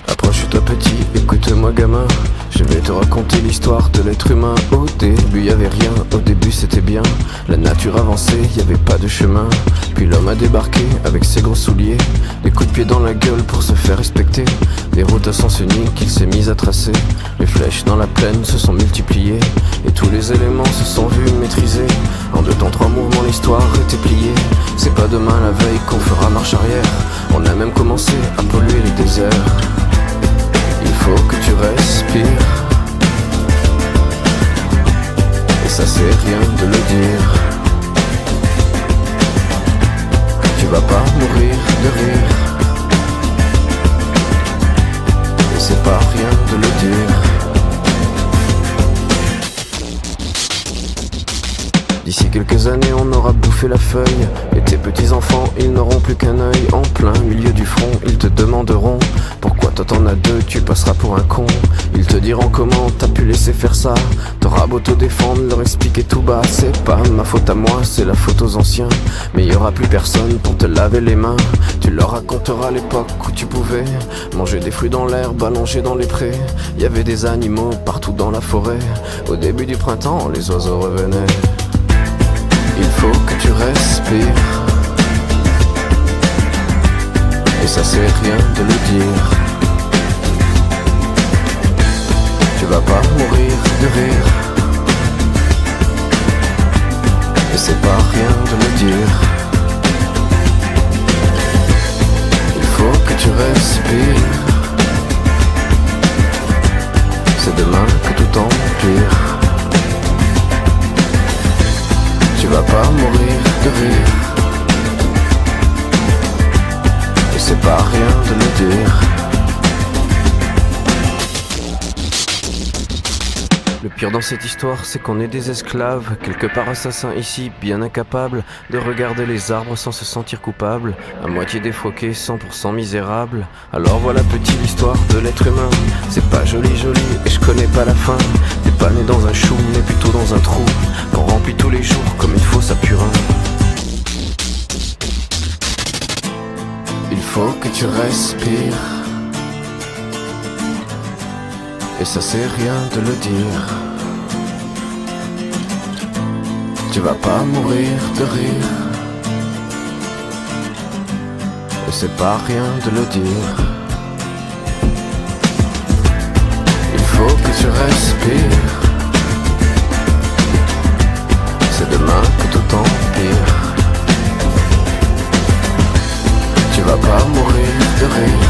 Approche-toi petit, écoute-moi gamin. Je vais te raconter l'histoire de l'être humain. Au début y'avait rien, au début c'était bien. La nature avançait, y'avait pas de chemin. Puis l'homme a débarqué avec ses gros souliers, des coups de pied dans la gueule pour se faire respecter. Des routes à sens unique qu'il s'est mis à tracer. Les flèches dans la plaine se sont multipliées, et tous les éléments se sont vus maîtrisés. En 2 temps 3 mouvements l'histoire était pliée. C'est pas demain la veille qu'on fera marche arrière. On a même commencé à polluer les déserts. Il faut que tu respires, et ça c'est rien de le dire. Tu vas pas mourir de rire, et c'est pas rien de le dire. D'ici quelques années on aura bouffé la feuille, et tes petits enfants ils n'auront plus qu'un œil. En plein milieu du front ils te demanderont pourquoi toi t'en as 2, tu passeras pour un con. Ils te diront comment t'as pu laisser faire ça. T'auras beau te défendre, leur expliquer tout bas. C'est pas ma faute à moi, c'est la faute aux anciens. Mais y aura plus personne pour te laver les mains. Tu leur raconteras l'époque où tu pouvais manger des fruits dans l'herbe, allongés dans les prés. Y avait des animaux partout dans la forêt. Au début du printemps, les oiseaux revenaient. Il faut que tu respires, et ça c'est rien de le dire. Tu vas pas mourir de rire, et c'est pas rien de le dire. Il faut que tu respires, c'est demain que tout empire. Tu vas pas mourir de rire, et c'est pas rien de le dire. Le pire dans cette histoire, c'est qu'on est des esclaves, quelque part assassins ici, bien incapables de regarder les arbres sans se sentir coupables, à moitié défroqués, 100% misérables. Alors voilà petit l'histoire de l'être humain. C'est pas joli joli et je connais pas la fin. T'es pas né dans un chou mais plutôt dans un trou qu'on remplit tous les jours comme il faut sa purin. Il faut que tu respires, et ça c'est rien de le dire. Tu vas pas mourir de rire, et c'est pas rien de le dire. Il faut que tu respires, c'est demain que tout empire. Tu vas pas mourir de rire,